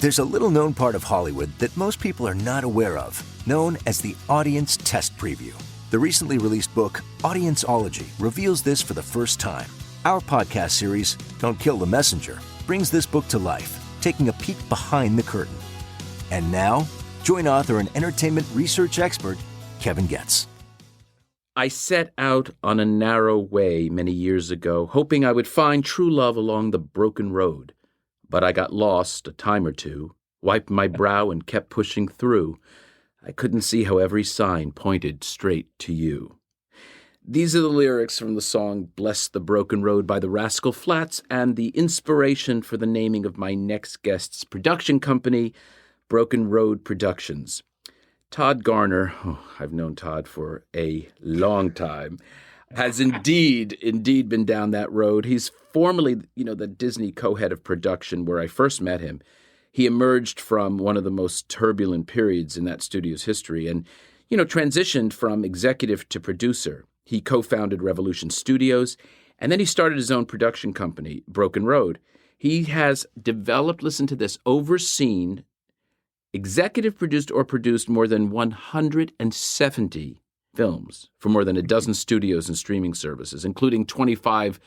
There's a little-known part of Hollywood that most people are not aware of, known as the audience test preview. The recently released book, Audienceology, reveals this for the first time. Our podcast series, Don't Kill the Messenger, brings this book to life, taking a peek behind the curtain. And now, join author and entertainment research expert, Kevin Getz. I set out on a narrow way many years ago, hoping I would find true love along the broken road. But I got lost a time or two, wiped my brow and kept pushing through. I couldn't see how every sign pointed straight to you. These are the lyrics from the song Bless the Broken Road by the Rascal Flatts and the inspiration for the naming of my next guest's production company, Broken Road Productions. Todd Garner, I've known Todd for a long time, has indeed been down that road. He's formerly, the Disney co-head of production where I first met him. He emerged from one of the most turbulent periods in that studio's history and, transitioned from executive to producer. He co-founded Revolution Studios, and then he started his own production company, Broken Road. He has developed, listen to this, overseen, executive produced or produced more than 170 films for more than a dozen studios and streaming services, including 25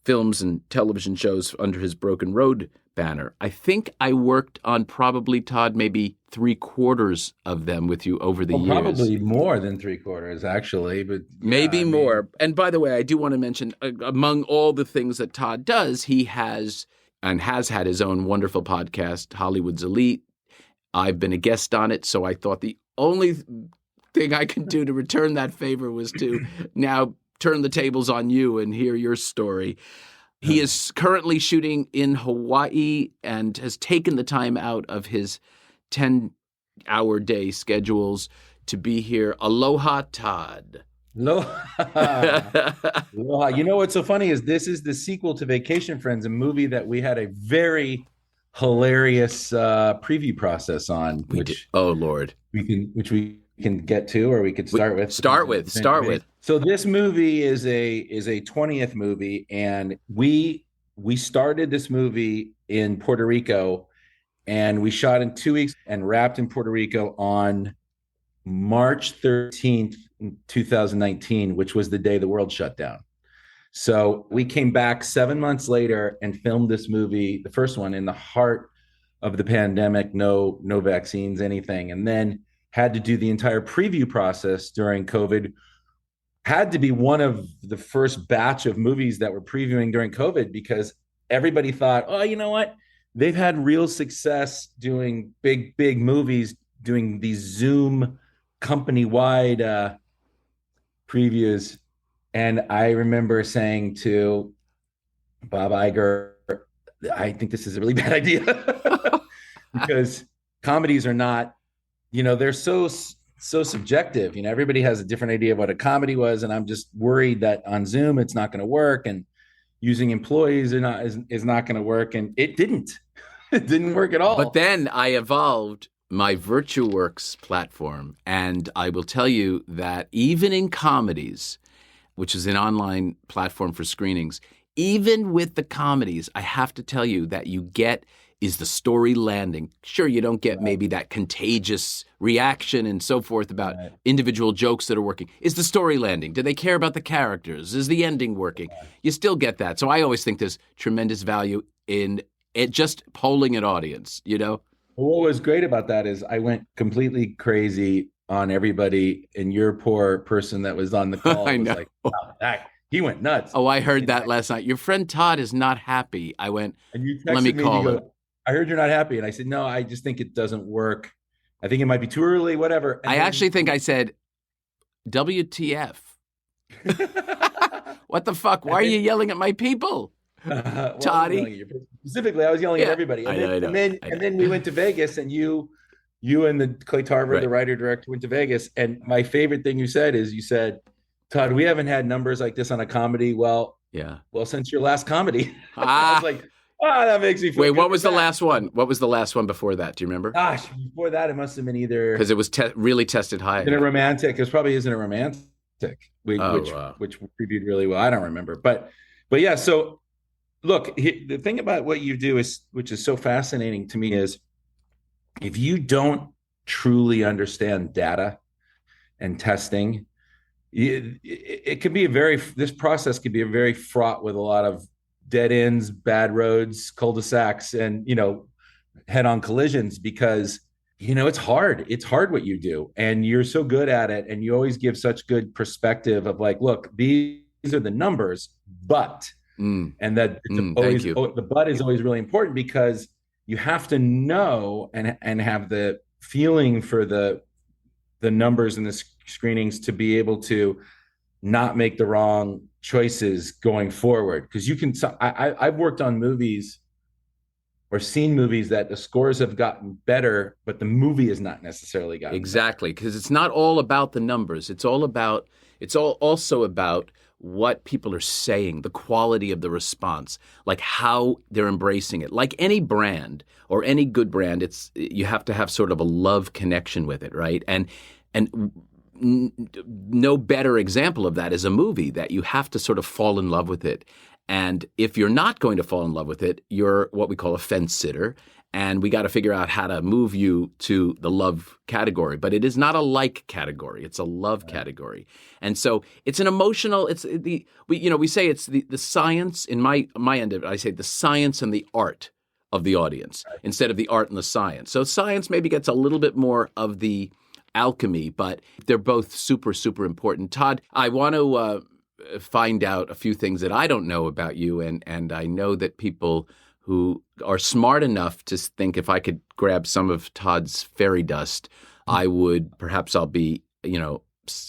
films and television shows under his Broken Road banner. I think I worked on probably, Todd, maybe 3/4 of them with you over the years. Probably more than 3/4, actually, but maybe more. And by the way, I do want to mention, among all the things that Todd does, he has and has had his own wonderful podcast, Hollywood's Elite. I've been a guest on it, so I thought the only thing I could do to return that favor was to now turn the tables on you and hear your story. He is currently shooting in Hawaii and has taken the time out of his 10-hour day schedules to be here. Aloha, Todd. Aloha. Aloha. You know what's so funny is this is the sequel to Vacation Friends, a movie that we had a very hilarious preview process on. Oh, Lord. We can get to, or we could start with. Start with. So this movie is a 20th movie, and we started this movie in Puerto Rico, and we shot in 2 weeks and wrapped in Puerto Rico on March 13th, 2019, which was the day the world shut down. So we came back 7 months later and filmed this movie, the first one, in the heart of the pandemic, no vaccines, anything, and then had to do the entire preview process during COVID. Had to be one of the first batch of movies that were previewing during COVID because everybody thought, oh, you know what? They've had real success doing big movies, doing these Zoom company-wide previews. And I remember saying to Bob Iger, I think this is a really bad idea because comedies are not, they're so subjective. Everybody has a different idea of what a comedy was. And I'm just worried that on Zoom, it's not going to work. And using employees is not going to work. And it didn't. It didn't work at all. But then I evolved my VirtueWorks platform. And I will tell you that even in comedies, which is an online platform for screenings, even with the comedies, I have to tell you that you get is the story landing. Sure, you don't get maybe that contagious reaction and so forth about individual jokes that are working. Is the story landing? Do they care about the characters? Is the ending working? You still get that. So I always think there's tremendous value in it just polling an audience, Well, what was great about that is I went completely crazy on everybody, and your poor person that was on the call I was know. like, wow, he went nuts. Oh, I heard that last night. Your friend Todd is not happy. I went, and you let me call him. I heard you're not happy. And I said, no, I just think it doesn't work. I think it might be too early, whatever. And I actually think I said, WTF. What the fuck? Why are you yelling at my people? Well, Toddy. Specifically, I was yelling at everybody. And then we went to Vegas, and you and the Clay Tarver, the writer-director, went to Vegas. And my favorite thing you said, Todd, we haven't had numbers like this on a comedy. Well, since your last comedy. I was like, that makes me feel Wait, what was the last one? What was the last one before that? Do you remember? Gosh, before that, it must have been either... Because it was really tested high. Isn't it romantic? It probably isn't a romantic, which previewed really well. I don't remember. But yeah, so look, the thing about what you do is, which is so fascinating to me, is if you don't truly understand data and testing, it could be this process could be a very fraught with a lot of dead ends, bad roads, cul-de-sacs, and, head-on collisions, because it's hard what you do, and you're so good at it, and you always give such good perspective of like, look, these are the numbers, but and that it's always the but is always really important, because you have to know and have the feeling for the numbers and the screenings to be able to not make the wrong choices going forward. Because I've worked on movies or seen movies that the scores have gotten better, but the movie has not necessarily gotten exactly, because it's not all about the numbers. It's also about what people are saying, the quality of the response, like how they're embracing it. Like any brand or any good brand, you have to have sort of a love connection with it, right? And no better example of that is a movie that you have to sort of fall in love with it. And if you're not going to fall in love with it, you're what we call a fence sitter. And we got to figure out how to move you to the love category. But it is not a like category. It's a love category. And so it's an emotional, we say it's the science, in my end of it, I say the science and the art of the audience instead of the art and the science. So science maybe gets a little bit more of the alchemy, but they're both super, super important. Todd, I want to find out a few things that I don't know about you, and I know that people who are smart enough to think if I could grab some of Todd's fairy dust, I'll be,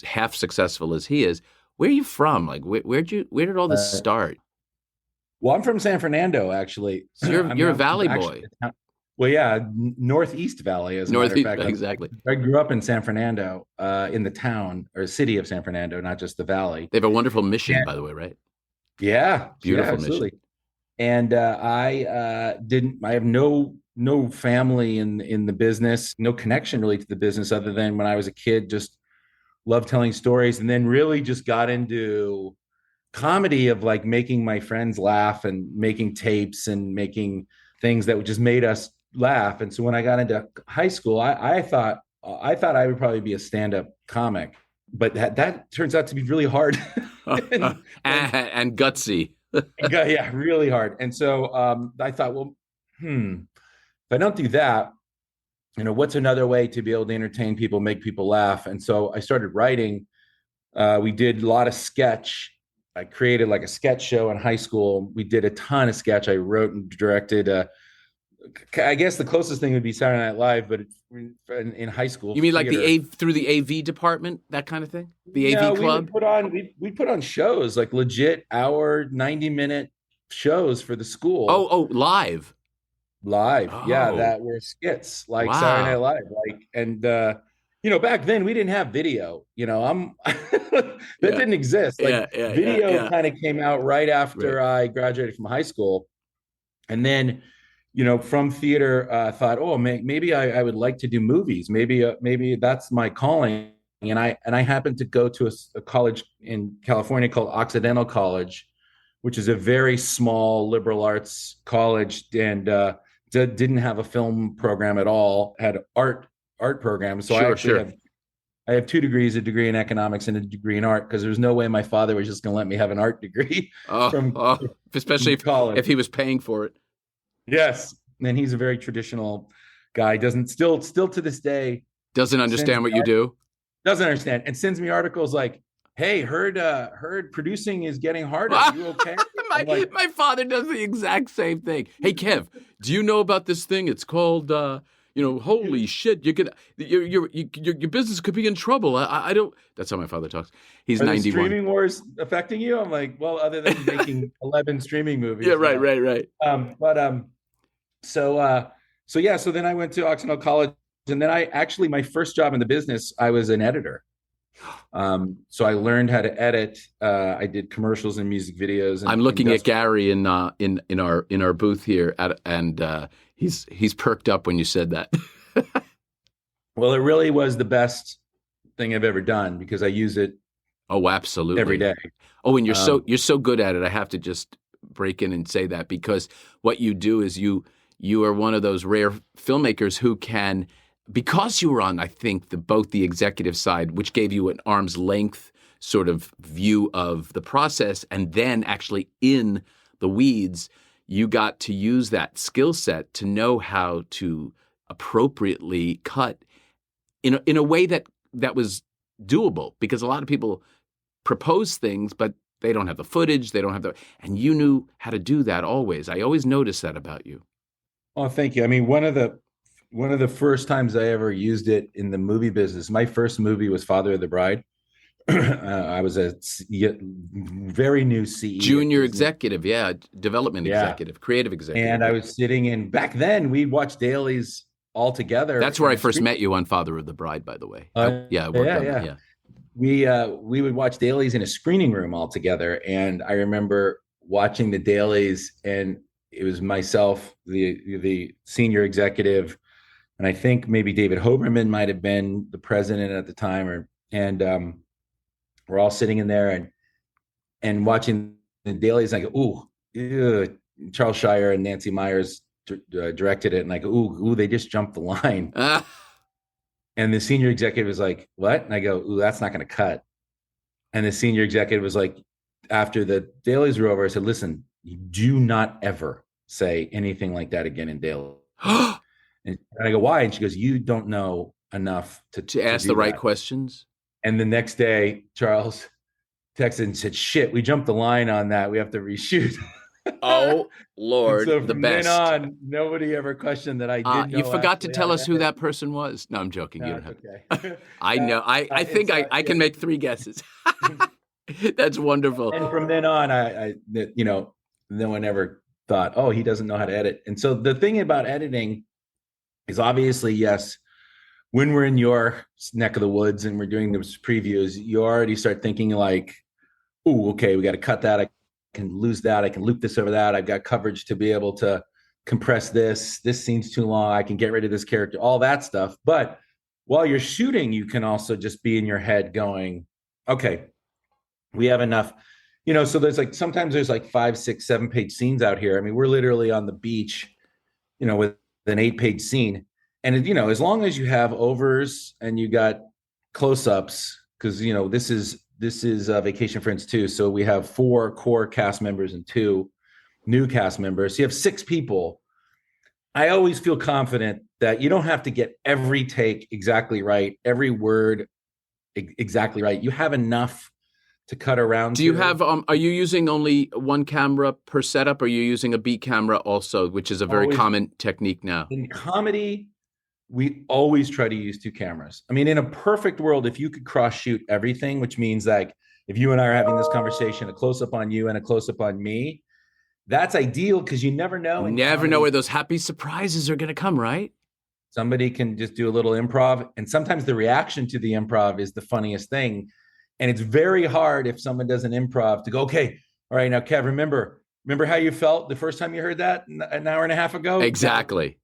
half successful as he is. Where are you from? Like, where did all this start? Well, I'm from San Fernando, actually. So you're a Valley boy. Well, yeah, Northeast Valley, as a matter of fact. Exactly. I grew up in San Fernando, in the town or city of San Fernando, not just the valley. They have a wonderful mission, by the way, right? Yeah, beautiful absolutely. Mission. And I have no family in the business, no connection really to the business, other than when I was a kid, just loved telling stories, and then really just got into comedy of like making my friends laugh and making tapes and making things that just made us laugh. And so when I got into high school, I thought I would probably be a stand-up comic, but that turns out to be really hard and gutsy. Yeah, really hard. And so I thought, well, if I don't do that, what's another way to be able to entertain people, make people laugh? And so I started writing. We did a lot of sketch. I created like a sketch show in high school. We did a ton of sketch. I wrote and directed. I guess the closest thing would be Saturday Night Live, but in high school. You mean like through the AV department, that kind of thing? The AV club? We put on shows, like legit hour, 90-minute shows for the school. Oh, live. Oh. Yeah, that were skits like Saturday Night Live. And back then we didn't have video. That didn't exist. Video kind of came out right after I graduated from high school. And then from theater, thought, maybe I would like to do movies. Maybe that's my calling. And I happened to go to a college in California called Occidental College, which is a very small liberal arts college, and didn't have a film program at all. Had art programs. So I have 2 degrees, a degree in economics and a degree in art, because there's no way my father was just going to let me have an art degree especially if he was paying for it. Yes. And he's a very traditional guy. Doesn't still to this day. Doesn't understand what you do. Doesn't understand. And sends me articles like, hey, heard producing is getting harder. Are you okay? My father does the exact same thing. Hey, Kev, do you know about this thing? It's called, holy shit, your business could be in trouble. I don't. That's how my father talks. He's 91. The streaming wars affecting you? I'm like, well, other than making 11 streaming movies. Yeah, right. So then I went to Occidental College, and then my first job in the business, I was an editor. So I learned how to edit. I did commercials and music videos. I'm looking at Gary in our booth here, and he's perked up when you said that. Well, it really was the best thing I've ever done, because I use it. Oh, absolutely, every day. Oh, and you're so good at it. I have to just break in and say that, because what you do is you you are one of those rare filmmakers who can, because you were on, I think, both the executive side, which gave you an arm's length sort of view of the process, and then actually in the weeds, you got to use that skill set to know how to appropriately cut in a way that was doable, because a lot of people propose things, but they don't have the footage, and you knew how to do that always. I always noticed that about you. Oh, thank you. I mean, one of the first times I ever used it in the movie business, my first movie was Father of the Bride. I was a very new CEO. Junior executive, development executive, creative executive. And I was sitting in, back then, we'd watch dailies all together. That's where I first met you on Father of the Bride, by the way. We would watch dailies in a screening room all together. And I remember watching the dailies, and it was myself, the senior executive, and I think maybe David Hoberman might have been the president at the time, and we're all sitting in there and watching the dailies. And I go, ooh, Charles Shire and Nancy Myers directed it, and I go, ooh, they just jumped the line. And the senior executive was like, what? And I go, ooh, that's not going to cut. And the senior executive was like, after the dailies were over, I said, listen, you do not ever say anything like that again in daily. And I go, why? And she goes, you don't know enough to ask the right questions. And the next day, Charles texted and said, shit, we jumped the line on that. We have to reshoot. Oh, Lord, so the from best. then on, nobody ever questioned that I did know. You forgot to tell us who that person was. No, I'm joking. No, you don't have okay. I know. I think I can make 3 guesses. That's wonderful. And from then on, I no one ever thought, oh, he doesn't know how to edit. And so the thing about editing is, obviously, yes, when we're in your neck of the woods and we're doing those previews, you already start thinking like, oh, okay, we got to cut that. I can lose that. I can loop this over that. I've got coverage to be able to compress this. This scene's too long. I can get rid of this character, all that stuff. But while you're shooting, you can also just be in your head going, okay, we have enough. So there's sometimes there's 5, 6, 7-page scenes out here. I mean, we're literally on the beach, with an 8-page scene. And, as long as you have overs and you got close-ups, because, this is Vacation Friends 2. So we have 4 core cast members and 2 new cast members. So you have 6 people. I always feel confident that you don't have to get every take exactly right, every word exactly right. You have enough to cut around. Do you have, are you using only one camera per setup, or are you using a B camera also, which is a very common technique now? In comedy, we always try to use 2 cameras. I mean, in a perfect world, if you could cross shoot everything, which means if you and I are having this conversation, a close up on you and a close up on me, that's ideal, because you never know. You never know where those happy surprises are going to come, right? Somebody can just do a little improv, and sometimes the reaction to the improv is the funniest thing. And it's very hard if someone does an improv to go, okay, all right, now, Kev, remember how you felt the first time you heard that an hour and a half ago? Exactly.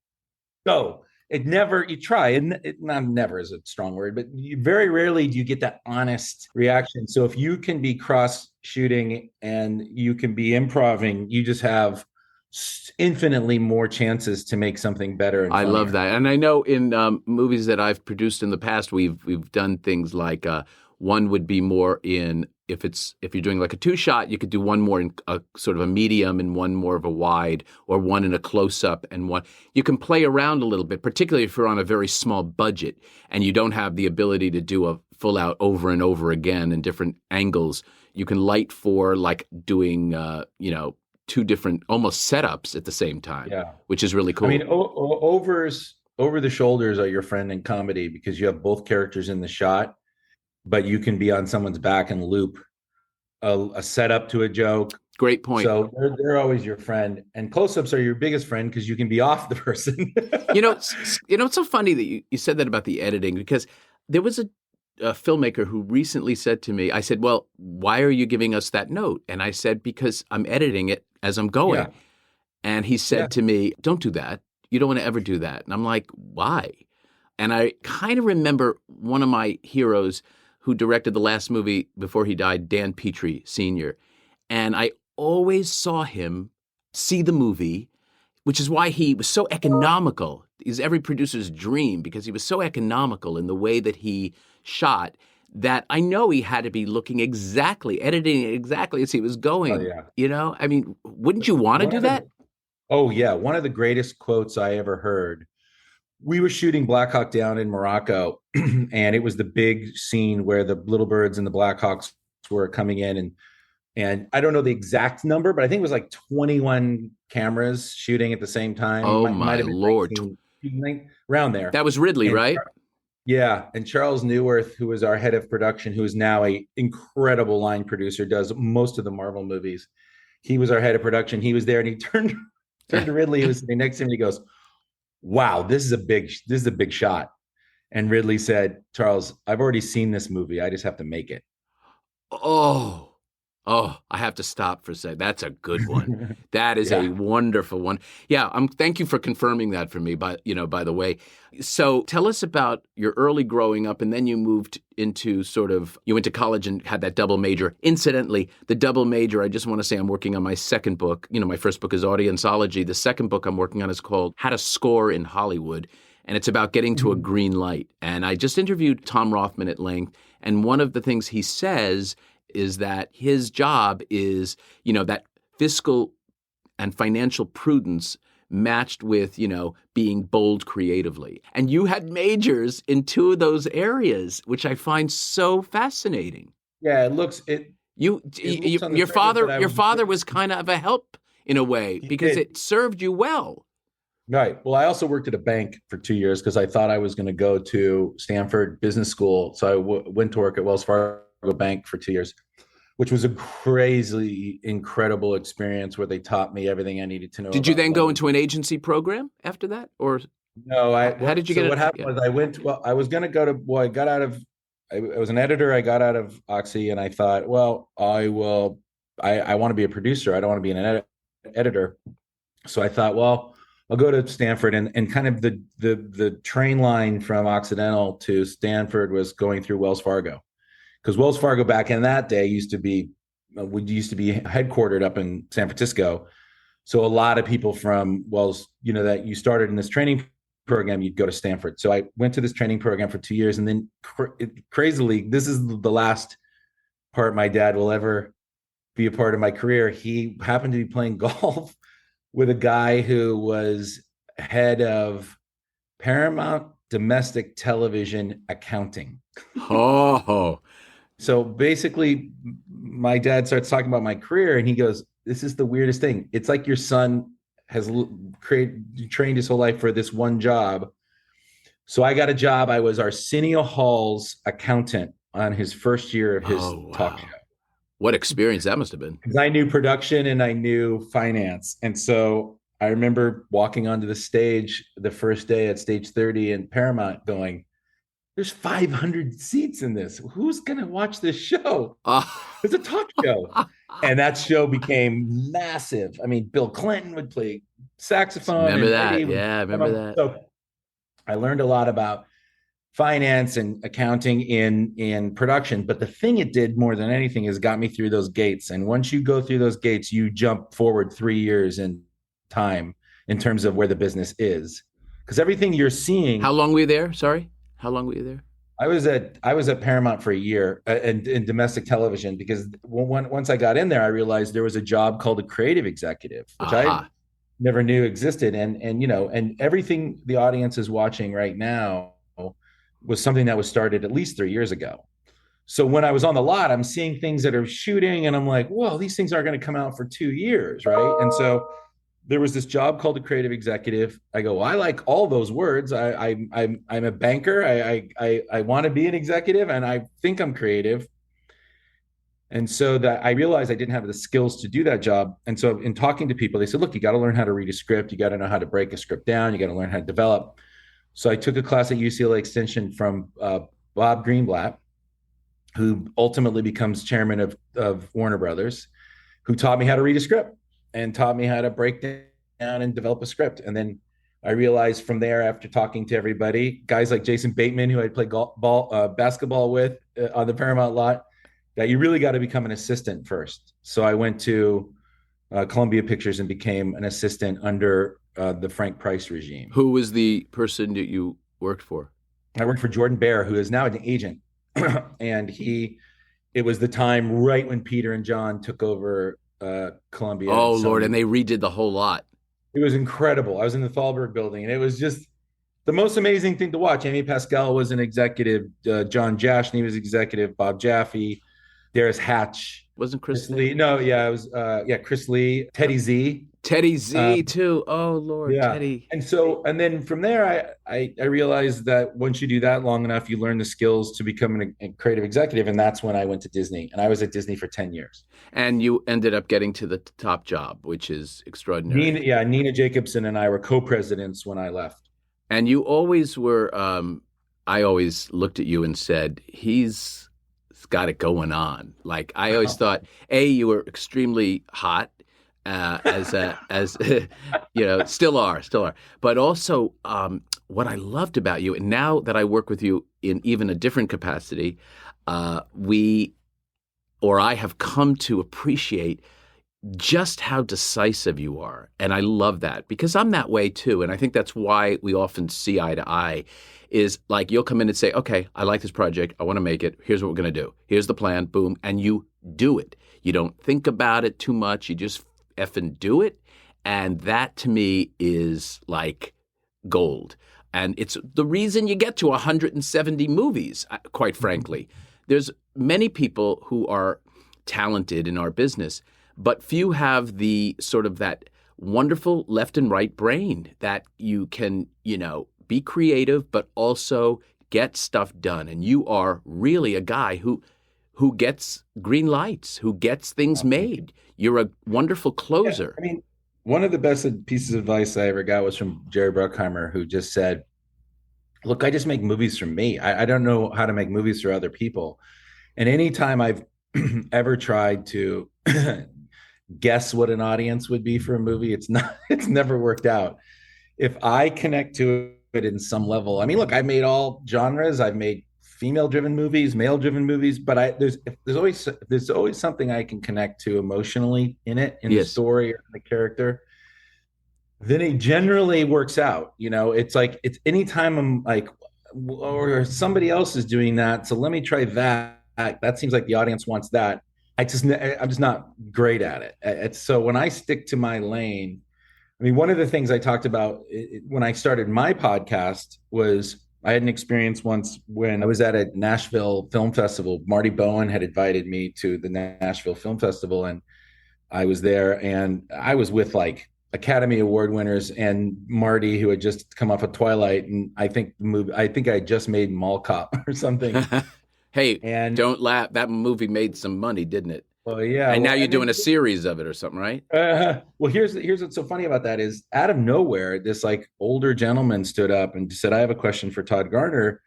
Go. You try, and not never is a strong word, but very rarely do you get that honest reaction. So if you can be cross shooting and you can be improving, you just have infinitely more chances to make something better. And I love that. And I know in movies that I've produced in the past, we've done things like one would be more in, if you're doing like a 2-shot, you could do one more in a sort of a medium and one more of a wide, or one in a close-up and one. You can play around a little bit, particularly if you're on a very small budget and you don't have the ability to do a full-out over and over again in different angles. You can light for doing, 2 different almost setups at the same time, which is really cool. I mean, overs, over the shoulders are your friend in comedy, because you have both characters in the shot, but you can be on someone's back and loop a setup to a joke. Great point. So they're always your friend, and close-ups are your biggest friend, because you can be off the person. It's so funny that you said that about the editing, because there was a filmmaker who recently said to me, I said, well, why are you giving us that note? And I said, because I'm editing it as I'm going. Yeah. And he said to me, don't do that. You don't want to ever do that. And I'm like, why? And I kind of remember one of my heroes who directed the last movie before he died, Dan Petrie Sr. And I always saw him see the movie which is why he was so economical. He's every producer's dream because he was so economical in the way that he shot that I know he had to be looking exactly, editing it exactly as he was going. Oh, yeah. You know, I mean, wouldn't you want to do that? Oh, yeah. One of the greatest quotes I ever heard. We were shooting Black Hawk Down in Morocco, and it was the big scene where the Little Birds and the Blackhawks were coming in, and I don't know the exact number, but I think it was like 21 cameras shooting at the same time. Oh, Might my have been Lord. 19, around there. That was Ridley, And right? Yeah. And Charles Neuwirth, who was our head of production, who is now a incredible line producer, does most of the Marvel movies. He was our head of production. He was there, and he turned to Ridley, who was sitting next to him, and he goes, "Wow, this is a big shot." And Ridley said, "Charles, I've already seen this movie. I just have to make it." Oh, I have to stop for a second. That's a good one. That is a wonderful one. Yeah, thank you for confirming that for me, by the way. So tell us about your early growing up, and then you moved into you went to college and had that double major. Incidentally, the double major, I just want to say I'm working on my second book. My first book is Audienceology. The second book I'm working on is called How to Score in Hollywood, and it's about getting to a green light. And I just interviewed Tom Rothman at length, and one of the things he says is that his job is, that fiscal and financial prudence matched with, being bold creatively. And you had majors in two of those areas, which I find so fascinating. Yeah, your father was kind of a help in a way because it served you well. Right. Well, I also worked at a bank for 2 years because I thought I was going to go to Stanford Business School. So I went to work at Wells Fargo Bank for 2 years, which was a crazy, incredible experience where they taught me everything I needed to know. Did you then go into an agency program after that, or no? How did you get? What happened was I went. Well, I was going to go to. Well, I got out of. I was an editor. I got out of Oxy, and I thought, well, I will. I want to be a producer. I don't want to be an editor. So I thought, well, I'll go to Stanford, and kind of the train line from Occidental to Stanford was going through Wells Fargo. Because Wells Fargo back in that day used to be headquartered up in San Francisco. So a lot of people from Wells, that you started in this training program, you'd go to Stanford. So I went to this training program for 2 years. And then crazily, this is the last part my dad will ever be a part of my career. He happened to be playing golf with a guy who was head of Paramount Domestic Television Accounting. Oh. So basically, my dad starts talking about my career, and he goes, "This is the weirdest thing. It's like your son has trained his whole life for this one job." So I got a job. I was Arsenio Hall's accountant on his first year of his talk show. What experience that must have been. Because I knew production and I knew finance. And so I remember walking onto the stage the first day at Stage 30 in Paramount going, "There's 500 seats in this. Who's going to watch this show?" It's a talk show. And that show became massive. I mean, Bill Clinton would play saxophone. Remember that? Yeah, I remember that. So I learned a lot about finance and accounting in production. But the thing it did more than anything is got me through those gates. And once you go through those gates, you jump forward 3 years in time in terms of where the business is. Because everything you're seeing. How long were you there? Sorry? How long were you there? I was at Paramount for a year in domestic television, because once I got in there, I realized there was a job called a creative executive, which I never knew existed. And everything the audience is watching right now was something that was started at least 3 years ago. So when I was on the lot, I'm seeing things that are shooting, and I'm like, whoa, these things aren't going to come out for 2 years, right? And so there was this job called a creative executive. I go, well, I like all those words. I'm a banker. I want to be an executive, and I think I'm creative. And so that I realized I didn't have the skills to do that job. And so in talking to people, they said, look, you got to learn how to read a script. You got to know how to break a script down. You got to learn how to develop. So I took a class at UCLA Extension from Bob Greenblatt, who ultimately becomes chairman of Warner Brothers, who taught me how to read a script and taught me how to break down and develop a script. And then I realized from there, after talking to everybody, guys like Jason Bateman, who I played basketball with on the Paramount lot, that you really got to become an assistant first. So I went to Columbia Pictures and became an assistant under the Frank Price regime. Who was the person that you worked for? I worked for Jordan Bear, who is now an agent. And it was the time right when Peter and John took over Columbia. Oh, Lord, and they redid the whole lot. It was incredible. I was in the Thalberg building, and it was just the most amazing thing to watch. Amy Pascal was an executive. John Jashny was executive. Bob Jaffe, Darius Hatch. Wasn't Chris Lee? No, yeah, it was Chris Lee, Teddy Z. Teddy Z too. Oh, Lord, yeah. Teddy. And then from there, I realized that once you do that long enough, you learn the skills to become a creative executive. And that's when I went to Disney. And I was at Disney for 10 years. And you ended up getting to the top job, which is extraordinary. Nina Jacobson and I were co-presidents when I left. And you always were, I always looked at you and said, he's got it going on. Like, I always thought, you were extremely hot. As you know, still are. But also, what I loved about you, and now that I work with you in even a different capacity, I have come to appreciate just how decisive you are. And I love that because I'm that way too. And I think that's why we often see eye to eye is like you'll come in and say, okay, I like this project. I want to make it. Here's what we're going to do. Here's the plan. Boom. And you do it. You don't think about it too much. You just effing do it. And that to me is like gold. And it's the reason you get to 170 movies, quite frankly. There's many people who are talented in our business, but few have the sort of that wonderful left and right brain that you can, be creative, but also get stuff done. And you are really a guy who gets green lights, who gets things made. You're a wonderful closer. Yeah, I mean, one of the best pieces of advice I ever got was from Jerry Bruckheimer, who just said, look, I just make movies for me. I don't know how to make movies for other people. And anytime I've ever tried to guess what an audience would be for a movie, it's never worked out. If I connect to it in some level, I mean, look, I've made all genres. I've made female-driven movies, male-driven movies, but there's always something I can connect to emotionally in it, in the story or the character. Then it generally works out. It's like it's anytime I'm like, or somebody else is doing that, so let me try that. That seems like the audience wants that. I'm just not great at it. So when I stick to my lane, I mean, one of the things I talked about when I started my podcast was I had an experience once when I was at a Nashville Film Festival. Marty Bowen had invited me to the Nashville Film Festival, and I was there, and I was with like Academy Award winners and Marty, who had just come off of Twilight, and I think I had just made Mall Cop or something. Hey, and don't laugh. That movie made some money, didn't it? Well, yeah. And now you're doing a series of it or something, right? Well, here's what's so funny about that is out of nowhere, this like older gentleman stood up and said, I have a question for Todd Garner.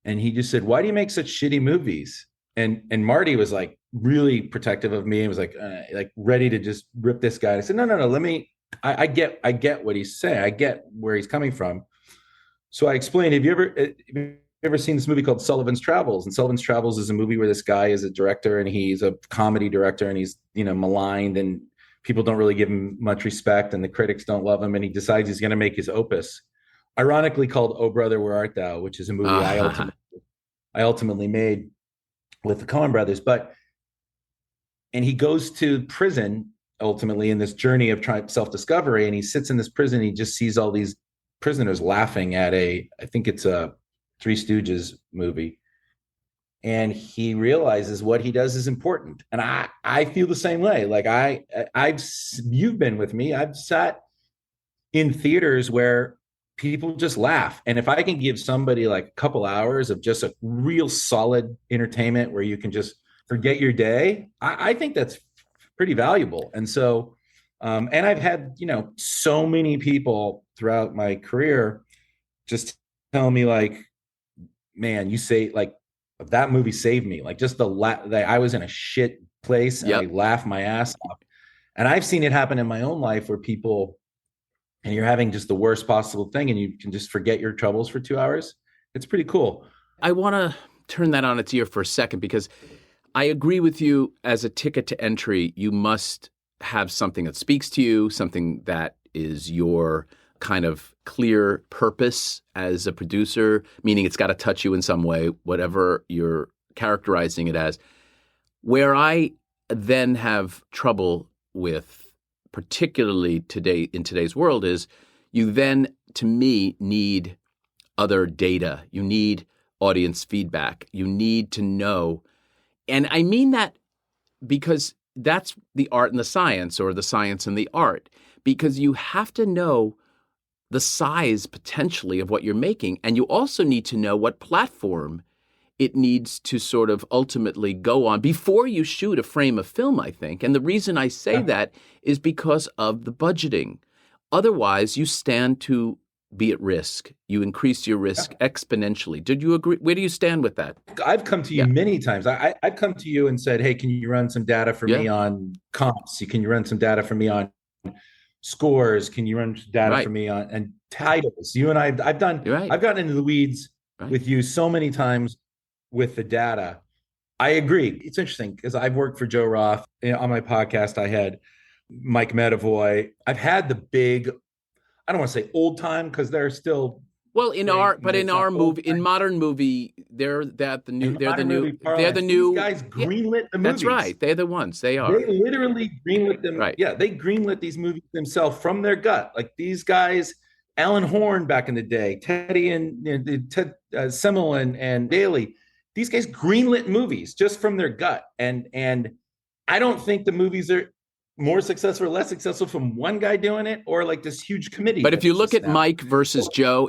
And he just said, why do you make such shitty movies? And Marty was like really protective of me and was like ready to just rip this guy. I said, no, let me, I get what he's saying. I get where he's coming from. So I explained, have you ever seen this movie called Sullivan's Travels? And Sullivan's Travels is a movie where this guy is a director and he's a comedy director and he's, maligned and people don't really give him much respect and the critics don't love him. And he decides he's going to make his opus, ironically called Oh Brother, Where Art Thou, which is a movie I ultimately made with the Coen brothers. And he goes to prison ultimately in this journey of self-discovery. And he sits in this prison. And he just sees all these prisoners laughing at I think it's a Three Stooges movie. And he realizes what he does is important. And I feel the same way. Like you've been with me. I've sat in theaters where people just laugh. And if I can give somebody like a couple hours of just a real solid entertainment where you can just forget your day, I think that's pretty valuable. And so, and I've had, so many people throughout my career just tell me like, man, you say like that movie saved me. Like just I was in a shit place and I laughed my ass off. And I've seen it happen in my own life where people, and you're having just the worst possible thing and you can just forget your troubles for 2 hours. It's pretty cool. I want to turn that on its ear for a second because I agree with you. As a ticket to entry, you must have something that speaks to you, something that is your kind of clear purpose as a producer, meaning it's got to touch you in some way, whatever you're characterizing it as. Where I then have trouble with, particularly today in today's world, is you then, to me, need other data. You need audience feedback. You need to know. And I mean that because that's the art and the science, or the science and the art, because you have to know the size potentially of what you're making. And you also need to know what platform it needs to sort of ultimately go on before you shoot a frame of film, I think. And the reason I say that is because of the budgeting. Otherwise, you stand to be at risk. You increase your risk exponentially. Did you agree? Where do you stand with that? I've come to you many times. I've come to you and said, hey, can you run some data for me on comps? Can you run some data for me on scores? Can you run data for me on and titles? You and I've gotten into the weeds with you so many times with the data. I agree. It's interesting because I've worked for Joe Roth on my podcast. I had Mike Medavoy. I've had the big, I don't want to say old time because they're still in modern movie, they're the new. These guys greenlit the movies. That's right. They're the ones. They are. They literally greenlit them. Right. Yeah, they greenlit these movies themselves from their gut. Like these guys, Alan Horn back in the day, Teddy and Ted Semmel and Daly. These guys greenlit movies just from their gut. And I don't think the movies are more successful or less successful from one guy doing it or like this huge committee. But if you look at Mike versus Joe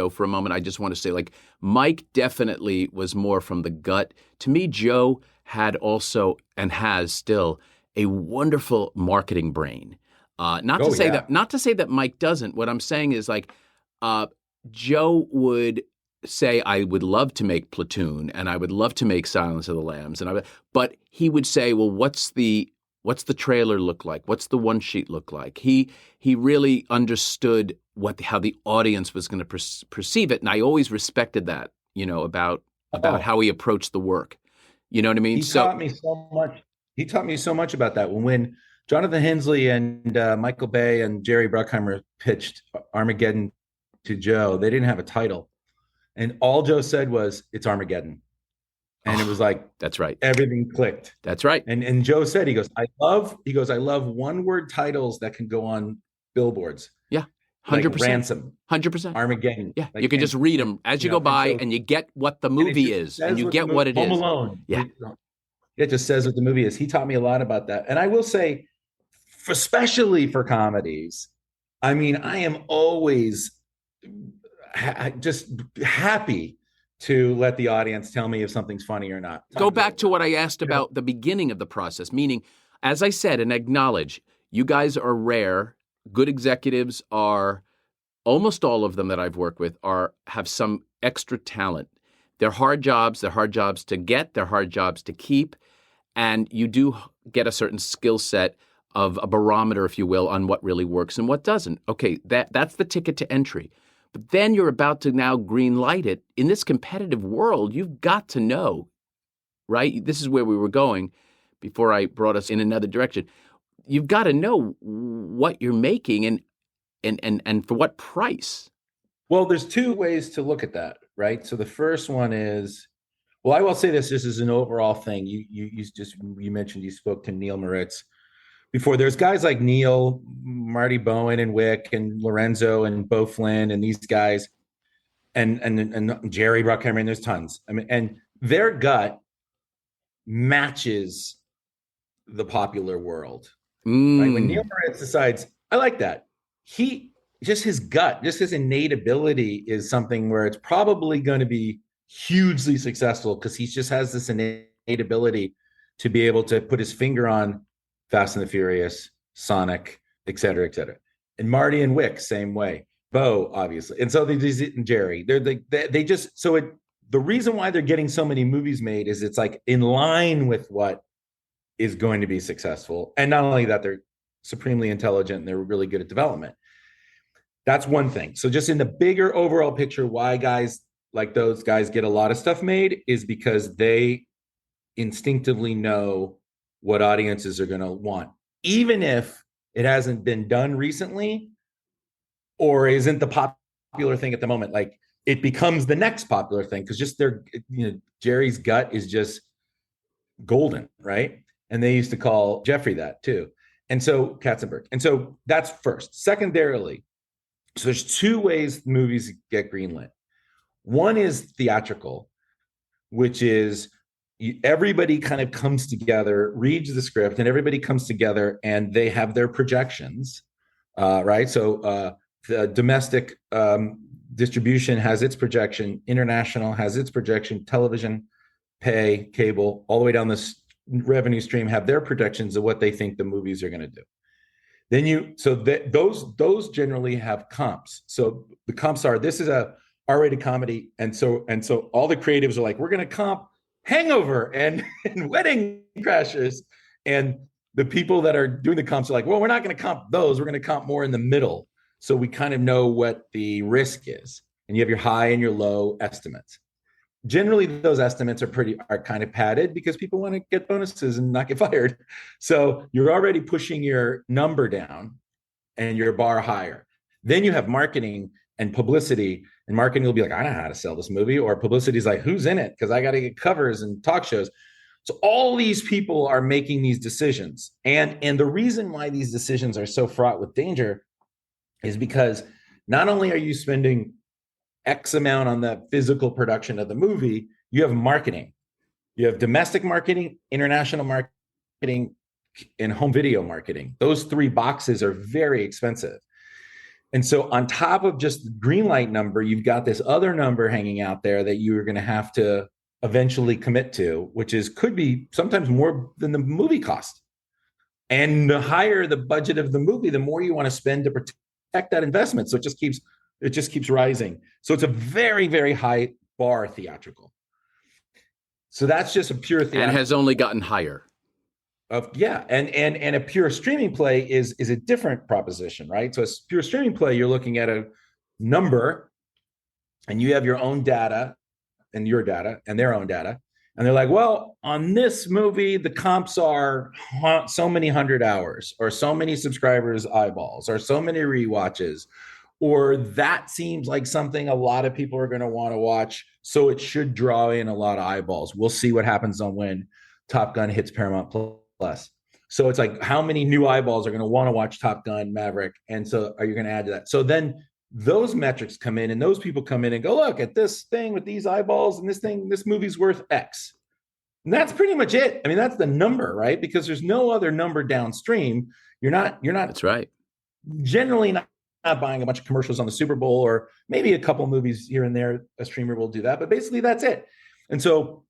for a moment, I just want to say, like, Mike definitely was more from the gut. To me, Joe had also and has still a wonderful marketing brain. Not to say that Mike doesn't. What I'm saying is, like, Joe would say, I would love to make Platoon and I would love to make Silence of the Lambs, but he would say, well, what's the trailer look like? What's the one sheet look like? He really understood how the audience was going to perceive it, and I always respected that, about how he approached the work. You know what I mean? He taught me so much. He taught me so much about that. When Jonathan Hensley and Michael Bay and Jerry Bruckheimer pitched Armageddon to Joe, they didn't have a title, and all Joe said was, "It's Armageddon." And it was like, that's right. Everything clicked. That's right. And Joe said, he goes, I love one word titles that can go on billboards. Yeah. 100%. Like Ransom. 100%. Armageddon. Yeah. You can just read them as you go by and you get what the movie is and you get what it is. Home Alone. Yeah. It just says what the movie is. He taught me a lot about that. And I will say, especially for comedies, I mean, I am always just happy to let the audience tell me if something's funny or not. Go back to what I asked about the beginning of the process, meaning, as I said and acknowledge, you guys are rare. Good executives are, almost all of them that I've worked with have some extra talent. They're hard jobs to get, they're hard jobs to keep, and you do get a certain skill set of a barometer, if you will, on what really works and what doesn't. Okay, that's the ticket to entry. But then you're about to now green light it. In this competitive world, you've got to know, right? This is where we were going before I brought us in another direction. You've got to know what you're making and for what price. Well, there's two ways to look at that, right? So the first one is, well, I will say this is an overall thing. You mentioned you spoke to Neil Moritz before. There's guys like Neil, Marty Bowen and Wick and Lorenzo and Beau Flynn and these guys and Jerry Bruckheimer, and there's tons. I mean, and their gut matches the popular world. Right? When Neil Moritz decides, I like that, his gut, just his innate ability is something where it's probably going to be hugely successful because he just has this innate ability to be able to put his finger on Fast and the Furious, Sonic, et cetera, et cetera. And Marty and Wick, same way. Bo, obviously. And so and Jerry, the reason why they're getting so many movies made is it's like in line with what is going to be successful. And not only that, they're supremely intelligent and they're really good at development. That's one thing. So just in the bigger overall picture, why guys like those guys get a lot of stuff made is because they instinctively know what audiences are going to want, even if it hasn't been done recently, or isn't the popular thing at the moment. Like it becomes the next popular thing because just Jerry's gut is just golden, right? And they used to call Jeffrey that too. And so Katzenberg. And so that's first. Secondarily, so there's two ways movies get greenlit. One is theatrical, which is everybody kind of comes together, reads the script, and everybody comes together and they have their projections, right? So the domestic distribution has its projection, international has its projection, television, pay, cable, all the way down this revenue stream have their projections of what they think the movies are going to do. Then those generally have comps. So the comps are, this is a R-rated comedy, and so all the creatives are like, we're going to comp Hangover and Wedding Crashers, and the people that are doing the comps are like, well, we're not going to comp those. We're going to comp more in the middle, so we kind of know what the risk is, and you have your high and your low estimates. Generally, those estimates are kind of padded because people want to get bonuses and not get fired. So you're already pushing your number down and your bar higher. Then you have marketing and publicity, and marketing will be like, I know how to sell this movie, or publicity is like, who's in it? Because I got to get covers and talk shows. So all these people are making these decisions. And the reason why these decisions are so fraught with danger is because not only are you spending X amount on the physical production of the movie, you have marketing. You have domestic marketing, international marketing, and home video marketing. Those three boxes are very expensive. And so on top of just the green light number, you've got this other number hanging out there that you're going to have to eventually commit to, which could be sometimes more than the movie cost. And the higher the budget of the movie, the more you want to spend to protect that investment. So it just keeps rising. So it's a very, very high bar theatrical. So that's just a pure theatrical. And has only gotten higher. And a pure streaming play is a different proposition, right? So a pure streaming play, you're looking at a number, and you have your own data and your data and their own data. And they're like, well, on this movie, the comps are so many 100 hours, or so many subscribers' eyeballs, or so many rewatches, or that seems like something a lot of people are going to want to watch, so it should draw in a lot of eyeballs. We'll see what happens on when Top Gun hits Paramount Plus. So it's like, how many new eyeballs are going to want to watch Top Gun Maverick? And so are you going to add to that? So then those metrics come in, and those people come in and go, look at this thing with these eyeballs, and this movie's worth X. And that's pretty much it. I mean, that's the number, right? Because there's no other number downstream. You're not. That's right. Generally not buying a bunch of commercials on the Super Bowl, or maybe a couple movies here and there. A streamer will do that, but basically that's it. And so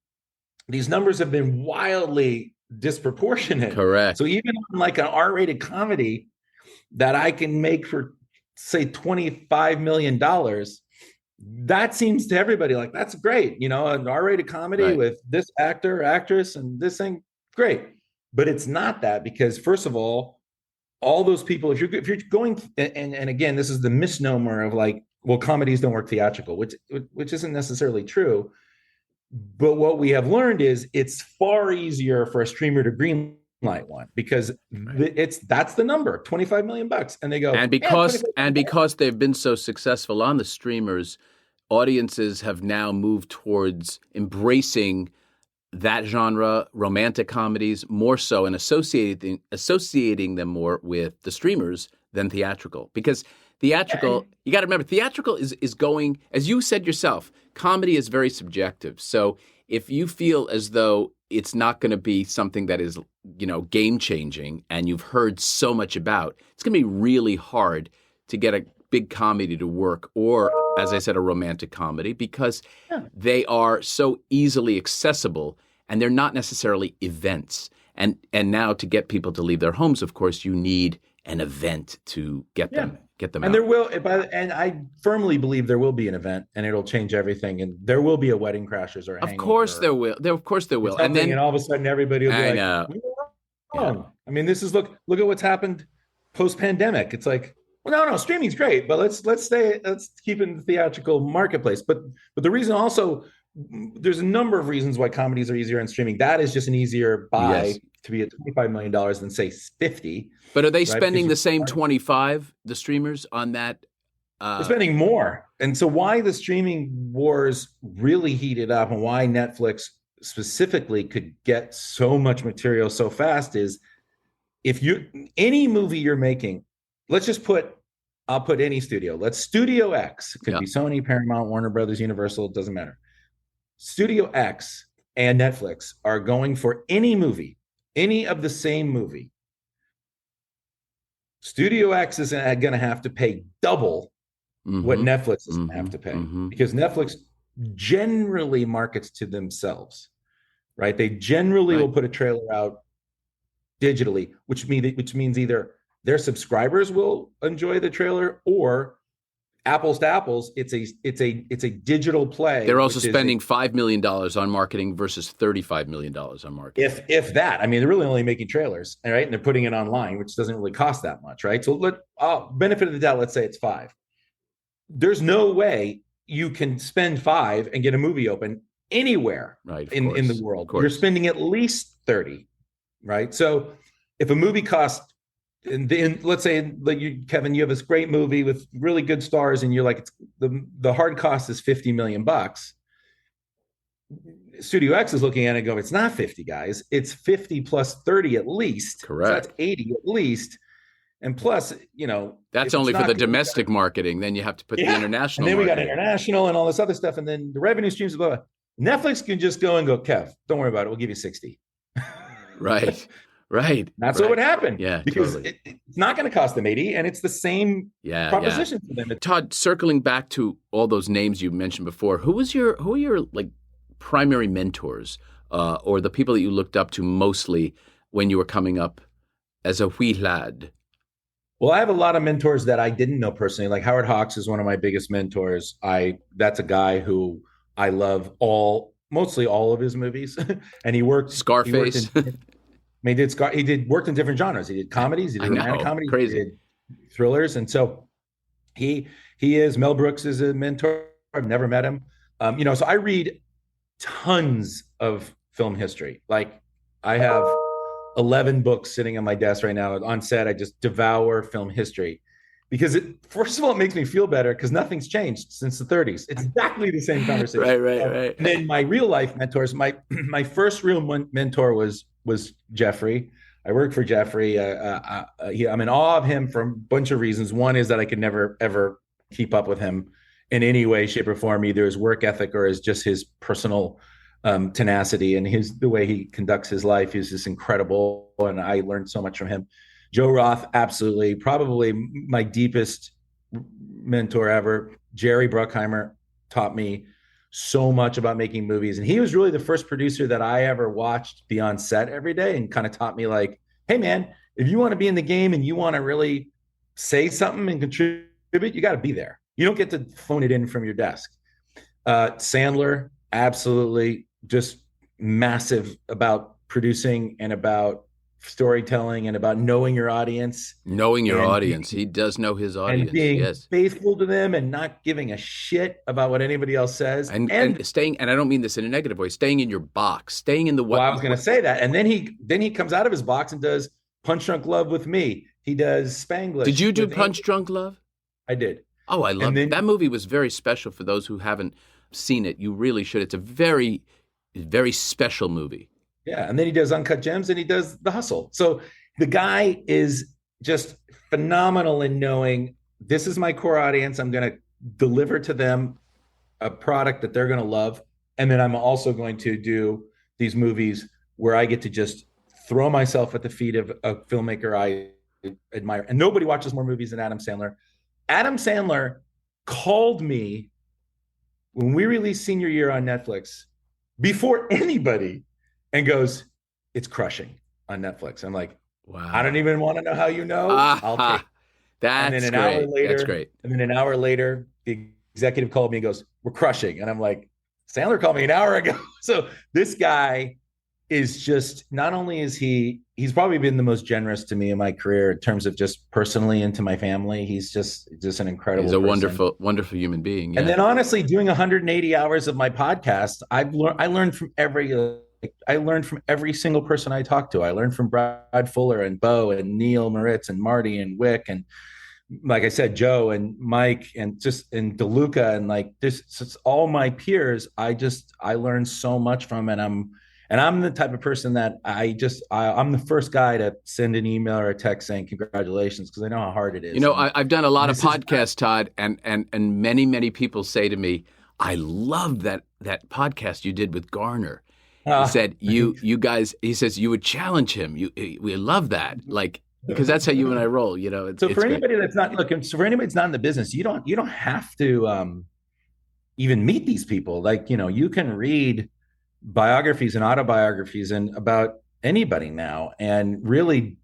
these numbers have been wildly disproportionate. Correct. So even on like an R-rated comedy that I can make for, say, $25 million, that seems to everybody like, that's great. An R-rated comedy with this actor, actress, and this thing, great. But it's not that, because first of all those people, if you're going, and again, this is the misnomer of like, well, comedies don't work theatrical, which isn't necessarily true. But what we have learned is it's far easier for a streamer to greenlight one, because that's the number, $25 million, and they go, and because they've been so successful on the streamers, audiences have now moved towards embracing that genre, romantic comedies, more so, and associating them more with the streamers than theatrical. Because theatrical, you got to remember, theatrical is going, as you said yourself, comedy is very subjective. So if you feel as though it's not going to be something that is, game changing, and you've heard so much about, it's going to be really hard to get a big comedy to work, or, as I said, a romantic comedy, because they are so easily accessible, and they're not necessarily events. And now to get people to leave their homes, of course, you need an event to get them and out. There will, and I firmly believe there will be an event, and it'll change everything, and there will be a Wedding Crashers or a Hangover. Of course there will. Of course there will. And all of a sudden everybody will be like, we were wrong. Yeah. I mean, this is look at what's happened post-pandemic. It's like, well, no, streaming's great, but let's keep in the theatrical marketplace. But the reason also there's a number of reasons why comedies are easier on streaming. That is just an easier buy to be at $25 million than say 50. But are they right? spending the same 25, the streamers, on that? They're spending more. And so why the streaming wars really heated up and why Netflix specifically could get so much material so fast is if any movie you're making, I'll put any studio. Let's Studio X. It could be Sony, Paramount, Warner Brothers, Universal, it doesn't matter. Studio X and Netflix are going for any movie, any of the same movie. Studio X is going to have to pay double what Netflix is going to have to pay because Netflix generally markets to themselves, right? They generally will put a trailer out digitally, which means either their subscribers will enjoy the trailer or apples to apples, it's a digital play. They're also spending $5 million on marketing versus $35 million on marketing. If that, I mean, they're really only making trailers, right? And they're putting it online, which doesn't really cost that much, right? So benefit of the doubt, let's say it's 5. There's no way you can spend 5 and get a movie open anywhere in the world. You're spending at least 30, right? So if a movie costs, and then let's say like Kevin, you have this great movie with really good stars, and you're like, the hard cost is $50 million. Studio X is looking at it and go, it's not 50, guys. It's 50 plus 30 at least. Correct. So that's 80 at least. And plus, that's only for the domestic marketing. Then you have to put the international. And then marketing. We got international and all this other stuff. And then the revenue streams, blah, blah. Netflix can just go and go, Kev, don't worry about it. We'll give you 60. Right. That's what would happen. Yeah, because totally. It's not going to cost them 80, and it's the same proposition for them. Todd, circling back to all those names you mentioned before, who are your like primary mentors, or the people that you looked up to mostly when you were coming up as a wee lad? Well, I have a lot of mentors that I didn't know personally. Like Howard Hawks is one of my biggest mentors. That's a guy who I love mostly all of his movies, and he worked Scarface. He worked in different genres. He did comedies, he did romantic comedies, crazy. He did thrillers, and so he is. Mel Brooks is a mentor. I've never met him, So I read tons of film history. Like I have 11 books sitting on my desk right now. On set, I just devour film history because first of all, it makes me feel better because nothing's changed since the 30s. It's exactly the same conversation. Right. And then my real life mentors, my first real mentor was Jeffrey. I worked for Jeffrey. I'm in awe of him for a bunch of reasons. One is that I could never, ever keep up with him in any way, shape, or form, either his work ethic or just his personal tenacity and the way he conducts his life is just incredible. And I learned so much from him. Joe Roth, absolutely, probably my deepest mentor ever. Jerry Bruckheimer taught me so much about making movies. And he was really the first producer that I ever watched be on set every day and kind of taught me like, hey man, if you want to be in the game and you want to really say something and contribute, you got to be there. You don't get to phone it in from your desk. Sandler, absolutely just massive about producing and about storytelling and about knowing your audience. He does know his audience. And being faithful to them and not giving a shit about what anybody else says. And staying, and I don't mean this in a negative way, staying in your box, staying in the Well, I was going to say that. And then he comes out of his box and does Punch Drunk Love with me. He does Spanglish. Did you do Punch Drunk Love? I did. Oh, I love it. That movie was very special for those who haven't seen it. You really should. It's a very, very special movie. Yeah, and then he does Uncut Gems and he does The Hustle. So the guy is just phenomenal in knowing this is my core audience. I'm going to deliver to them a product that they're going to love. And then I'm also going to do these movies where I get to just throw myself at the feet of a filmmaker I admire. And nobody watches more movies than Adam Sandler. Adam Sandler called me when we released Senior Year on Netflix before anybody and goes, it's crushing on Netflix. I'm like, wow, I don't even want to know how you know. I'll take it. That's great. And then an hour later, the executive called me and goes, we're crushing. And I'm like, Sandler called me an hour ago. So this guy is just, not only is he's probably been the most generous to me in my career in terms of just personally and to my family. He's just an incredible He's a person. wonderful human being. And Yeah. then honestly, doing 180 hours of my podcast, I learned from every single person I talked to. I learned from Brad Fuller and Bo and Neil Moritz and Marty and Wick and, like I said, Joe and Mike and DeLuca and like this, it's all my peers. I learned so much from, and I'm the type of person that I'm the first guy to send an email or a text saying congratulations, because I know how hard it is. I've done a lot of podcasts, Todd, and many people say to me, I love that podcast you did with Garner. He said you guys. He says you would challenge him. We love that, like, because that's how you and I roll. So for anybody that's not in the business, you don't have to even meet these people. Like, you can read biographies and autobiographies and about anybody now, and really,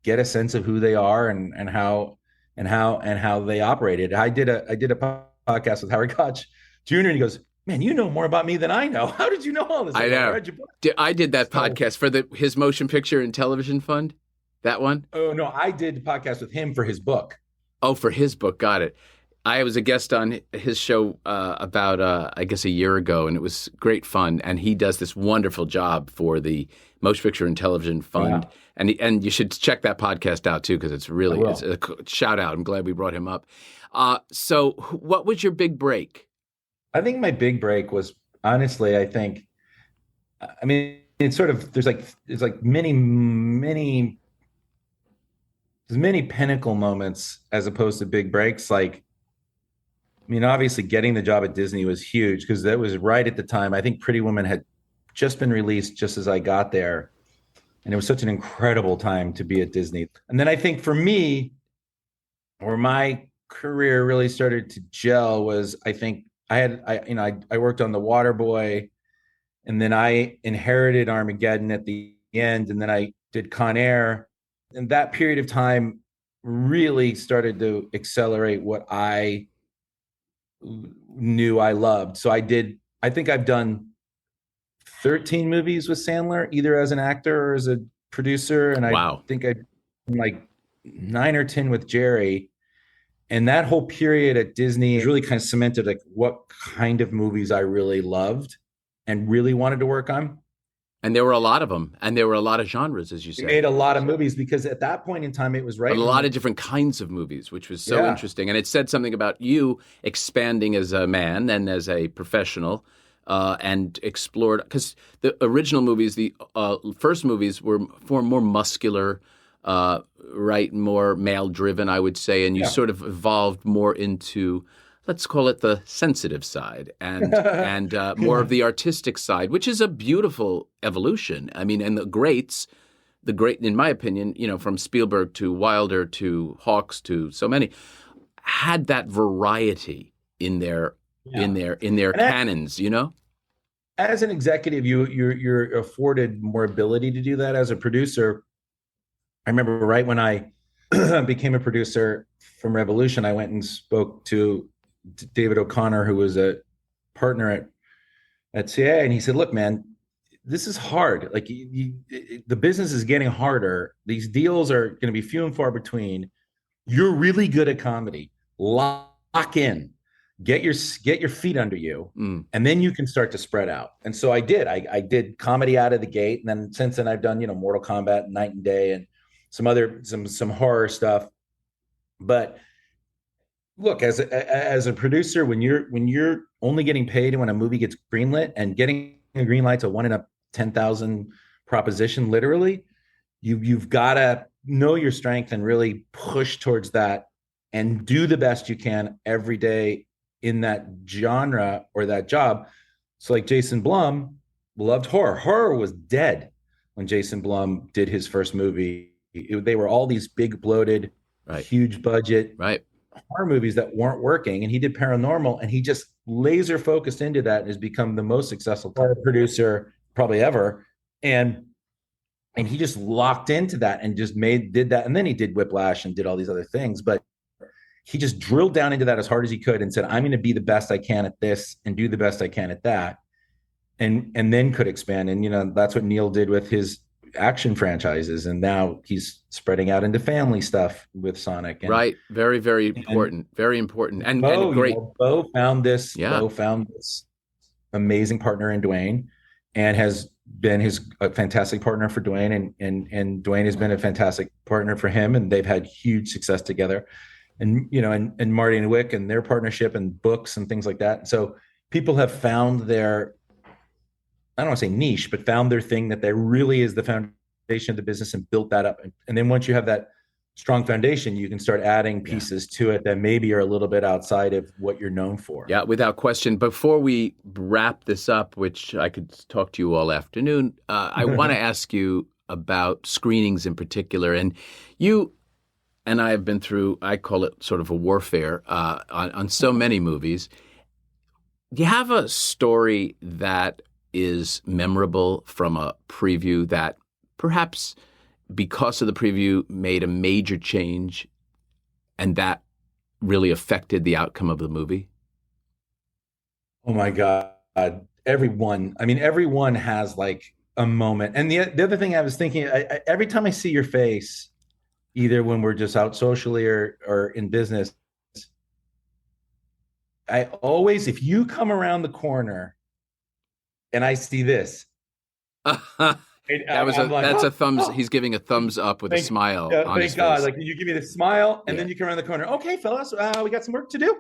get a sense of who they are and how they operated. I did a podcast with Howard Koch Jr. and he goes, man, you know more about me than I know. How did you know all this? I know. I did that podcast for his motion picture and television fund. That one? Oh, no, I did the podcast with him for his book. Oh, for his book. Got it. I was a guest on his show about, I guess, a year ago, and it was great fun. And he does this wonderful job for the Motion Picture and Television Fund. Yeah. And you should check that podcast out, too, because it's a shout out. I'm glad we brought him up. So what was your big break? I think my big break was, honestly, it's sort of, there's many pinnacle moments as opposed to big breaks. Like, obviously getting the job at Disney was huge because that was right at the time. I think Pretty Woman had just been released just as I got there. And it was such an incredible time to be at Disney. And then I think for me, where my career really started to gel was, I think I worked on The Waterboy, and then I inherited Armageddon at the end, and then I did Con Air. And that period of time really started to accelerate what I knew I loved. So I think I've done 13 movies with Sandler, either as an actor or as a producer. And I think I've done like 9 or 10 with Jerry. And that whole period at Disney really kind of cemented like what kind of movies I really loved and really wanted to work on. And there were a lot of them, and there were a lot of genres, as you said. We made a lot of movies because at that point in time, it was right. A lot of different kinds of movies, which was so interesting. And it said something about you expanding as a man and as a professional, and explored, because the original movies, the first movies were more muscular, more male-driven, I would say, and you sort of evolved more into, let's call it, the sensitive side and more of the artistic side, which is a beautiful evolution. I mean, and the great, in my opinion, from Spielberg to Wilder to Hawks to so many, had that variety in their canons, As an executive, you're afforded more ability to do that. As a producer, I remember right when I became a producer from Revolution, I went and spoke to David O'Connor, who was a partner at CA, and he said, look, man, this is hard. Like, the business is getting harder. These deals are going to be few and far between. You're really good at comedy. Lock in. Get your feet under you, and then you can start to spread out. And so I did. I did comedy out of the gate, and then since then I've done Mortal Kombat, Night and Day, and some horror stuff. But look, as a producer, when you're only getting paid when a movie gets greenlit, and getting a green light's a 1 in a 10,000 proposition, literally, you've got to know your strength and really push towards that and do the best you can every day in that genre or that job. So like Jason Blum loved horror. Horror was dead when Jason Blum did his first movie. They were all these big bloated, huge budget horror movies that weren't working. And he did paranormal, and he just laser focused into that and has become the most successful horror producer probably ever. And he just locked into that and just did that. And then he did Whiplash and did all these other things. But he just drilled down into that as hard as he could and said, I'm going to be the best I can at this and do the best I can at that. and then could expand. And, that's what Neil did with his action franchises. And now he's spreading out into family stuff with Sonic. And, right. Very, very important. Very important. And great. Bo found this amazing partner in Dwayne, and has been a fantastic partner for Dwayne. And Dwayne has been a fantastic partner for him. And they've had huge success together. And, and Marty and Wick and their partnership and books and things like that. So people have found their, I don't want to say niche, but found their thing that really is the foundation of the business, and built that up. And then once you have that strong foundation, you can start adding pieces to it that maybe are a little bit outside of what you're known for. Yeah, without question. Before we wrap this up, which I could talk to you all afternoon, I want to ask you about screenings in particular. And you and I have been through, I call it sort of a warfare on so many movies. Do you have a story that is memorable from a preview that perhaps because of the preview made a major change and that really affected the outcome of the movie? Oh my God. Everyone has like a moment. And the other thing I was thinking, every time I see your face, either when we're just out socially or in business, I always, if you come around the corner and I see this, that's a thumbs. He's giving a thumbs up with a smile on his face. Thank God! Like, you give me the smile, and then you come around the corner. Okay, fellas, we got some work to do.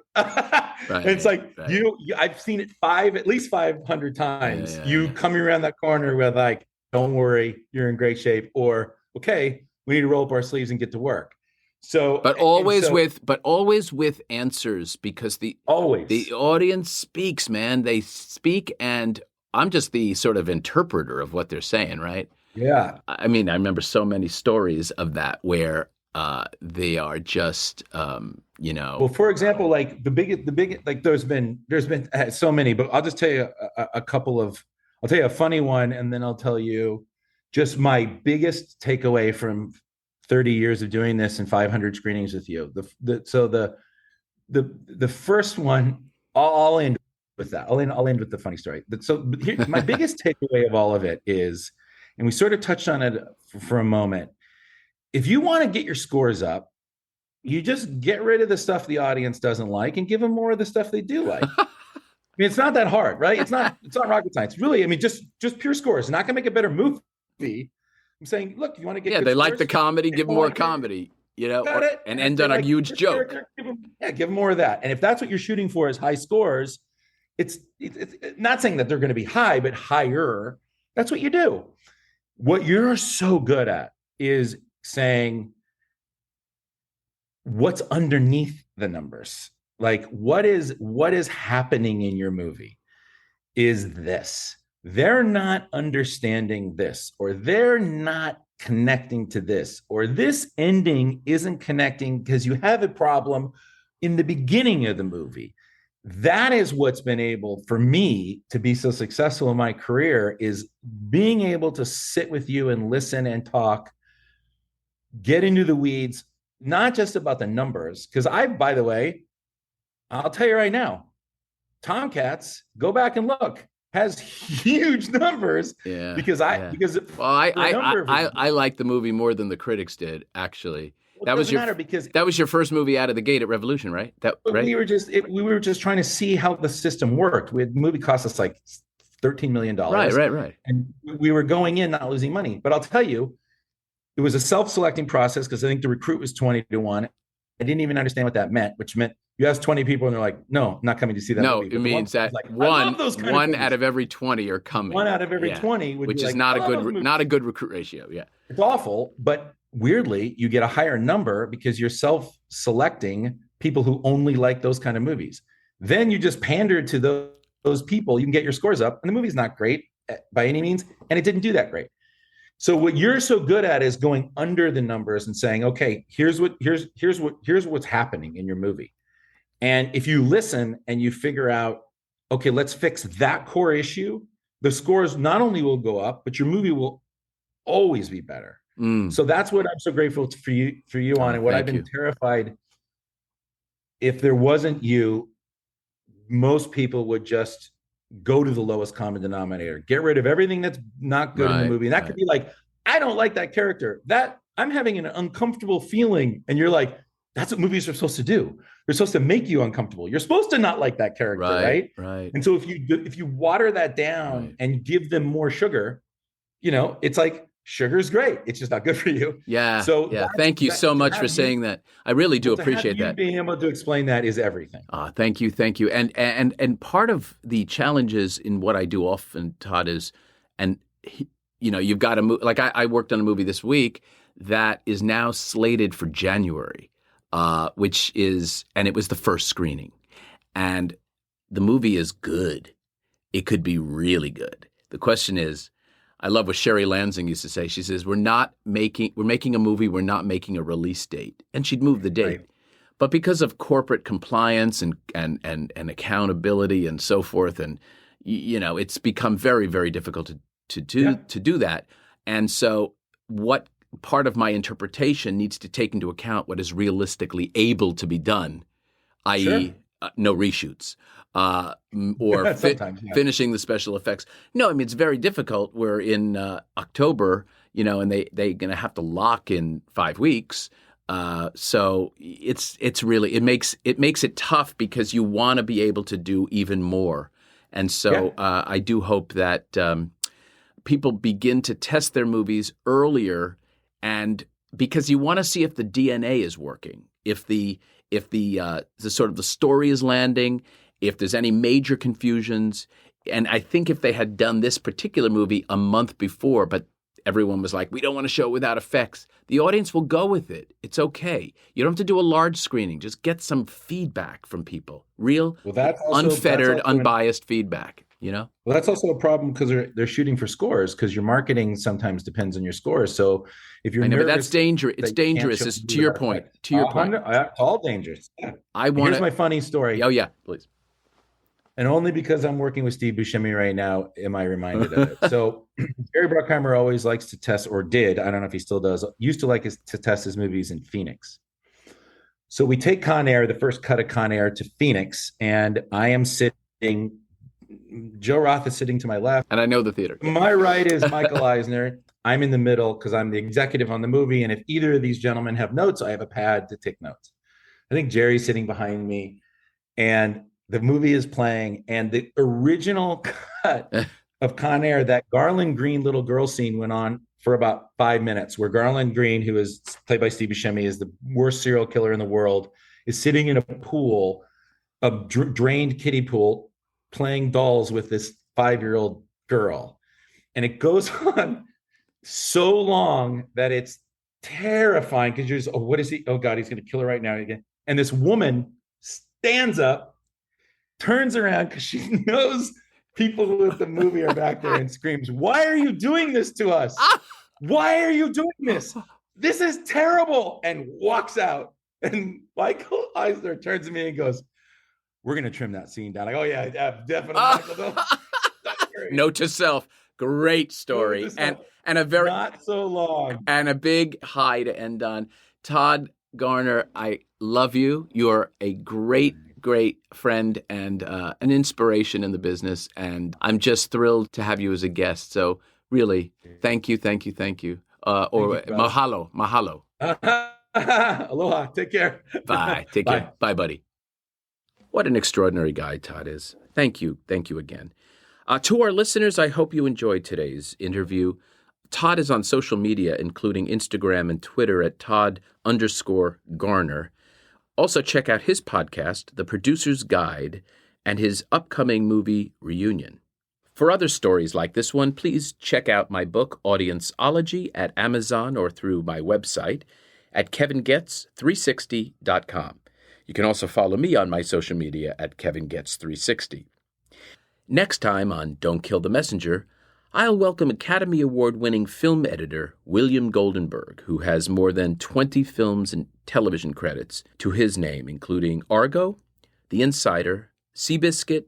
It's like you. I've seen it at least 500 times. You coming around that corner with like, "Don't worry, you're in great shape," or "Okay, we need to roll up our sleeves and get to work." So, but always with answers, because the audience speaks, man. They speak, and I'm just the sort of interpreter of what they're saying, right? Yeah. I mean, I remember so many stories of that where they are just, Well, for example, like the big, like there's been so many, but I'll just tell you a couple of. I'll tell you a funny one, and then I'll tell you just my biggest takeaway from 30 years of doing this and 500 screenings with you. The first one, I'll end with that. I'll end with the funny story. So here, my biggest takeaway of all of it is, and we sort of touched on it for a moment, if you want to get your scores up, you just get rid of the stuff the audience doesn't like and give them more of the stuff they do like. I mean, it's not that hard, right? It's not rocket science. Really, I mean, just pure scores. It's not going to make a better movie. I'm saying, look, you want to get they like the comedy, give them more comedy, and end on a huge joke. Give them more of that. And if that's what you're shooting for is high scores, it's not saying that they're going to be high, but higher. That's what you do. What you're so good at is saying what's underneath the numbers. Like what is happening in your movie is this. They're not understanding this, or they're not connecting to this, or this ending isn't connecting because you have a problem in the beginning of the movie. That is what's been able for me to be so successful in my career, is being able to sit with you and listen and talk, get into the weeds, not just about the numbers. Because by the way, I'll tell you right now, Tomcats, go back and look, has huge numbers. Because I like the movie more than the critics did, actually. Well, that was your first movie out of the gate at Revolution, right? Right? We were just trying to see how the system worked. The movie cost us like $13 million. Right. And we were going in not losing money. But I'll tell you, it was a self-selecting process because I think the recruit was 20-1. I didn't even understand what that meant, which meant you ask 20 people and they're like, no, I'm not coming to see that movie. No, it means that like, one out of every 20 are coming. One out of every 20 which is not a good recruit ratio. Yeah. It's awful, but weirdly, you get a higher number because you're self-selecting people who only like those kind of movies. Then you just pander to those people, you can get your scores up, and the movie's not great by any means, and it didn't do that great. So what you're so good at is going under the numbers and saying, okay, here's what's happening in your movie. And if you listen and you figure out, okay, let's fix that core issue, the scores not only will go up, but your movie will always be better. So that's what I'm so grateful for you on, and what I've been terrified. If there wasn't you, most people would just go to the lowest common denominator, get rid of everything that's not good in the movie. And that could be like, I don't like that character, that I'm having an uncomfortable feeling. And you're like, that's what movies are supposed to do. They're supposed to make you uncomfortable. You're supposed to not like that character, right? Right. And so if you water that down and give them more sugar, it's like, sugar's great. It's just not good for you. Yeah. So thank you so much for saying that. I really do appreciate that. Being able to explain that is everything. Thank you. And part of the challenges in what I do often, Todd, is, you've got a movie. Like I worked on a movie this week that is now slated for January, and it was the first screening, and the movie is good. It could be really good. The question is, I love what Sherry Lansing used to say. She says, we're making a movie, we're not making a release date. And she'd move the date. Right. But because of corporate compliance and accountability and so forth, and it's become very, very difficult to do that. And so what part of my interpretation needs to take into account what is realistically able to be done, i.e., no reshoots. Or finishing the special effects. No, I mean, it's very difficult. We're in October, and they're going to have to lock in 5 weeks. So it's really, it makes it tough because you want to be able to do even more. And so I do hope that people begin to test their movies earlier, and because you want to see if the DNA is working, if the sort of the story is landing, if there's any major confusions. And I think if they had done this particular movie a month before, but everyone was like, we don't want to show it without effects, the audience will go with it. It's okay. You don't have to do a large screening. Just get some feedback from people. Real, unfettered, unbiased feedback, Well, that's also a problem because they're shooting for scores, because your marketing sometimes depends on your scores. So if you're nervous, but that's dangerous. It's dangerous. It's to your point. All dangerous. Yeah. Here's my funny story. Oh, yeah, please. And only because I'm working with Steve Buscemi right now am I reminded of it. So Jerry Bruckheimer always likes to test, or did, I don't know if he still does, used to like to test his movies in Phoenix. So we take Con Air, the first cut of Con Air, to Phoenix, and I am sitting, Joe Roth is sitting to my left. And I know the theater. My right is Michael Eisner. I'm in the middle because I'm the executive on the movie. And if either of these gentlemen have notes, I have a pad to take notes. I think Jerry's sitting behind me, and the movie is playing, and the original cut of Con Air, that Garland Green little girl scene, went on for about 5 minutes, where Garland Green, who is played by Steve Buscemi, is the worst serial killer in the world, is sitting in a pool, a drained kiddie pool, playing dolls with this 5-year-old girl. And it goes on so long that it's terrifying, because you're just, oh, what is he? Oh, God, he's going to kill her right now again. And this woman stands up, turns around because she knows people with the movie are back there, and screams, "Why are you doing this to us? Why are you doing this? This is terrible," and walks out. And Michael Eisner turns to me and goes, "We're going to trim that scene down." I go, "Oh, yeah, definitely." Note to self. Great story. And a very not so long. And a big hi to end on. Todd Garner, I love you. You're a great friend and an inspiration in the business, and I'm just thrilled to have you as a guest. So really, thank you. Mahalo. Aloha. Take care. Bye. Take care. Bye, buddy. What an extraordinary guy Todd is. Thank you again. To our listeners, I hope you enjoyed today's interview. Todd is on social media, including Instagram and Twitter at Todd_Garner. Also, check out his podcast, The Producer's Guide, and his upcoming movie, Reunion. For other stories like this one, please check out my book, Audienceology, at Amazon or through my website at kevingets360.com. You can also follow me on my social media at kevingets360. Next time on Don't Kill the Messenger, I'll welcome Academy Award-winning film editor William Goldenberg, who has more than 20 films and television credits to his name, including Argo, The Insider, Seabiscuit,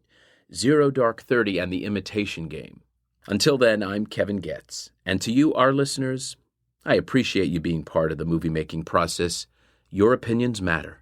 Zero Dark 30, and The Imitation Game. Until then, I'm Kevin Getz, and to you, our listeners, I appreciate you being part of the movie-making process. Your opinions matter.